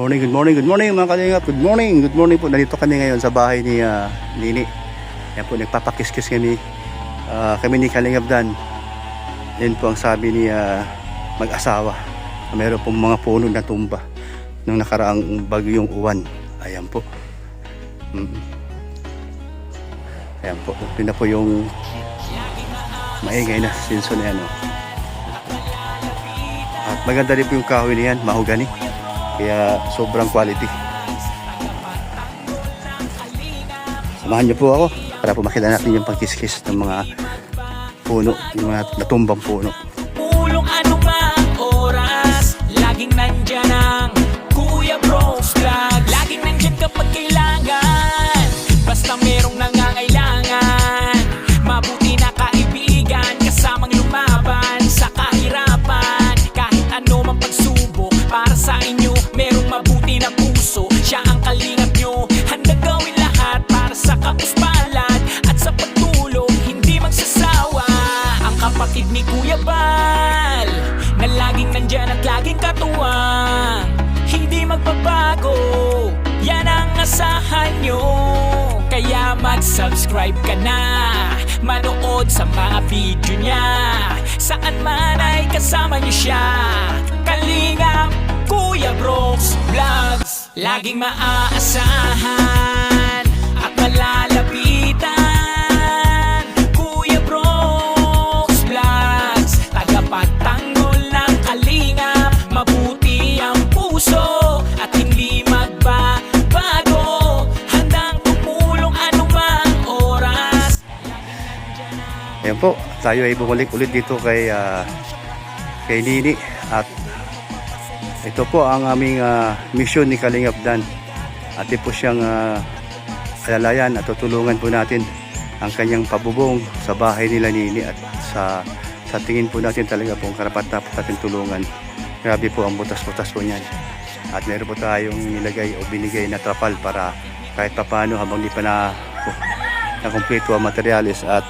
Good morning mga kalingap. Good morning po. Nandito kami ngayon sa bahay ni Nini. Yan po, nagpapakiskis kami. Kami ni Kalingap Dan. Yan po ang sabi ni mag-asawa. Mayroon pong mga puno na tumba nung nakaraang bagyong uwan. Ayan po. Ayan po. Ito na po yung maingay na sinso na yan. At maganda rin po yung kahoy na yan. Mahogany. Kaya sobrang quality. Samahan niyo po ako para po makita natin yung pangkiskis ng mga puno, yung mga natumbang puno. Pulong anumang oras, laging nandyan ang Kuya Brooks Vlog. Laging nandyan kapag kailangan, basta merong nangangailangan. Mabuti na kaibigan, kasamang lumaban sa kahirapan. Kahit ano mang pagsubok, para sa inyo merong mabuti na puso. Siya ang kalingap nyo, handa gawin lahat para sa kapuspalad at sa pagtulong, hindi magsasawa. Ang kapatid ni Kuya Bal, na laging nandyan at laging katuwang, hindi magbabago, yan ang asahan nyo. Kaya mag-subscribe ka na, manood sa mga video niya, saan man ay kasama niyo siya. Kalingap Kuya Brooks Vlogs, laging maaasahan at malalapitan. Kuya Brooks Vlogs, tagapagtanggol ng kalingap. Mabuti ang puso at hindi magbabago, handang tumulong anumang oras. Ayan po, tayo ay bumalik ulit dito kay Nini. At ito po ang aming mission ni Kalingap Dan. Ate po siyang alalayan at tutulungan po natin ang kanyang pabubong sa bahay nila Nini. At sa tingin po natin talaga po ang karapat-dapat natin tulungan. Grabe po ang butas-butas po niyan. At meron po tayong nilagay o binigay na trapal para kahit papano habang di pa na kumpleto ang materialis at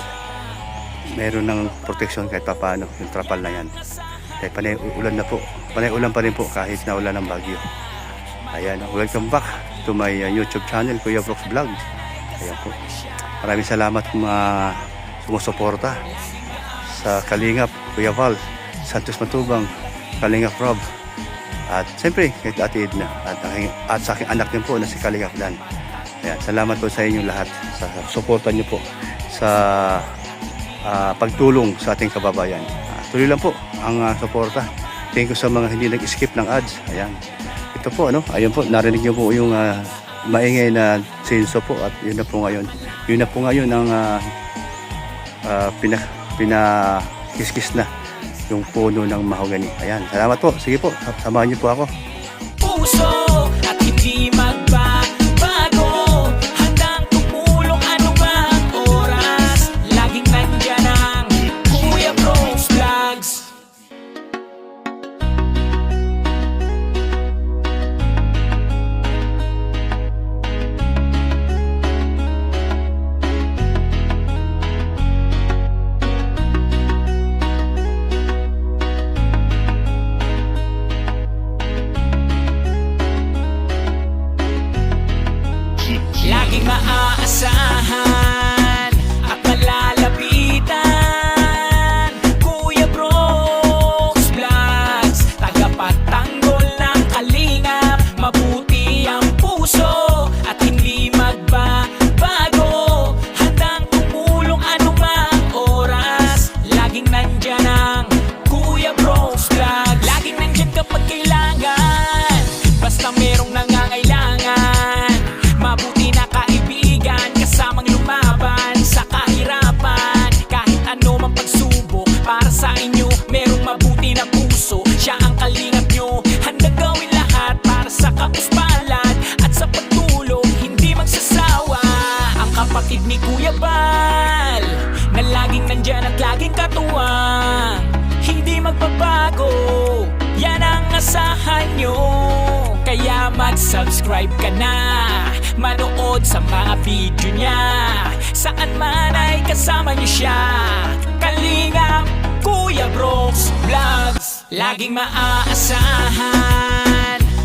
meron ng protection kahit papano yung trapal na yan. Kaya panay ulan na po. Panay ulan pa rin po kahit na ulan ng bagyo. Ayan, welcome back to my YouTube channel, Kuya Brooks Vlog. Ayan po. Maraming salamat mga sumusuporta sa Kalingap, Kuya Val, Santos Matubang, Kalingap Rob. At siyempre, kahit Ate Edna at sa aking anak din po na si Kalingap Dan. Ayan, salamat po sa inyong lahat sa suporta niyo po sa pagtulong sa ating kababayan. Tuloy lang po ang suporta. Thank you sa mga hindi nag-skip ng ads. Ayan. Ito po, ayun po, narinig niyo po yung maingay na senso po at yun na po ngayon. Yun na po ngayon ang pinakiskis na yung puno ng mahogany. Ayan. Salamat po. Sige po, samahan niyo po ako. Puso at hindi magbabago, handang tumulong anumang oras, laging nandyan ang Kuya Brooks Vlogs. Laging maaasahan at malalapitan. Kuya Brooks Vlogs, tagapagtanggol ng kalingap. Mabuti ang puso at hindi magbabago, handang tumulong anumang oras, laging nandyan ang Kuya Brooks Vlog. Laging nandyan kapag kailangan, basta merong nangangailangan. Mabuti na kaibigan, kasamang lumaban sa kahirapan. Kahit ano mang pagsubok, para sa inyo merong mabuti na puso. Siya ang kalingap nyo, handa gawin lahat para sa kapuspalad at sa pagtulong, hindi magsasawa. Ang kapatid ni Kuya Bal, na laging nandyan at laging katuwang, hindi magbabago, yan ang asahan nyo. Kaya mag-subscribe ka na, manood sa mga video niya, saan man ay kasama niyo siya. Kalingap Kuya Brooks Vlogs, laging maaasahan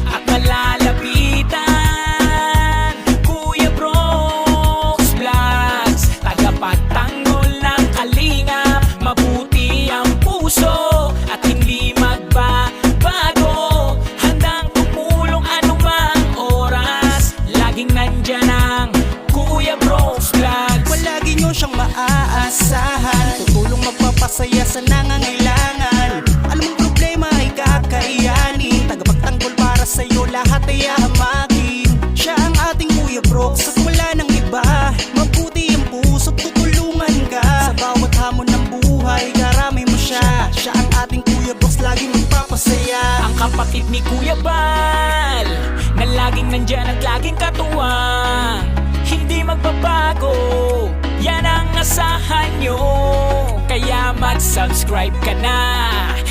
at malalapit. maasahan, tutulong magpapasaya sa nangangailangan. Alam mong problema ay kakayanin, tagapagtanggol para sa'yo lahat ay ahamakin. Siya ang ating Kuya Brooks at wala nang iba. Mabuti ang puso't tutulungan ka sa bawat hamon ng buhay, karami mo siya. Siya ang ating Kuya Brooks, laging magpapasaya. Ang kapatid ni Kuya Bal, na laging nandyan at laging katuwang, hindi magbabago, yan ang asahan nyo. Kaya mag-subscribe ka na,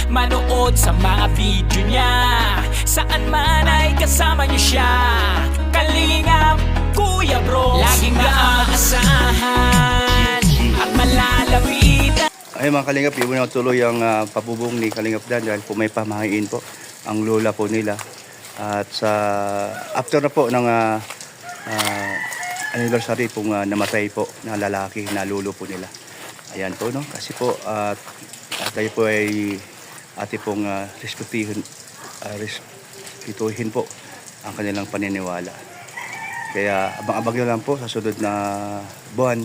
manood sa mga video niya, saan man ay kasama nyo siya. Kalingap Kuya Bro, laging naaasahan at malalapitan. Ay mga Kalingap, iwan na tuloy ang pabubong ni Kalingap Dan dahil po may pamahiin po ang lola po nila. At sa after na po ng anniversary pong namatay po na lalaki na lolo po nila. Ayan po, no? Kasi po tayo po ay ate pong respetuhin po ang kanilang paniniwala. Kaya abang-abang na lang po sa sunod na buwan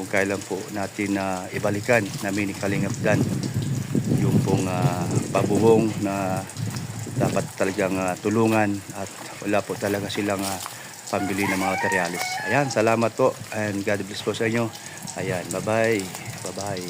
kung kailan po natin ibalikan namin ni Kalingap Dan yung pong pabubong na dapat talagang tulungan at wala po talaga silang pambili ng mga materialis. Ayan, salamat po and God bless po sa inyo. Ayan, bye-bye. Bye-bye.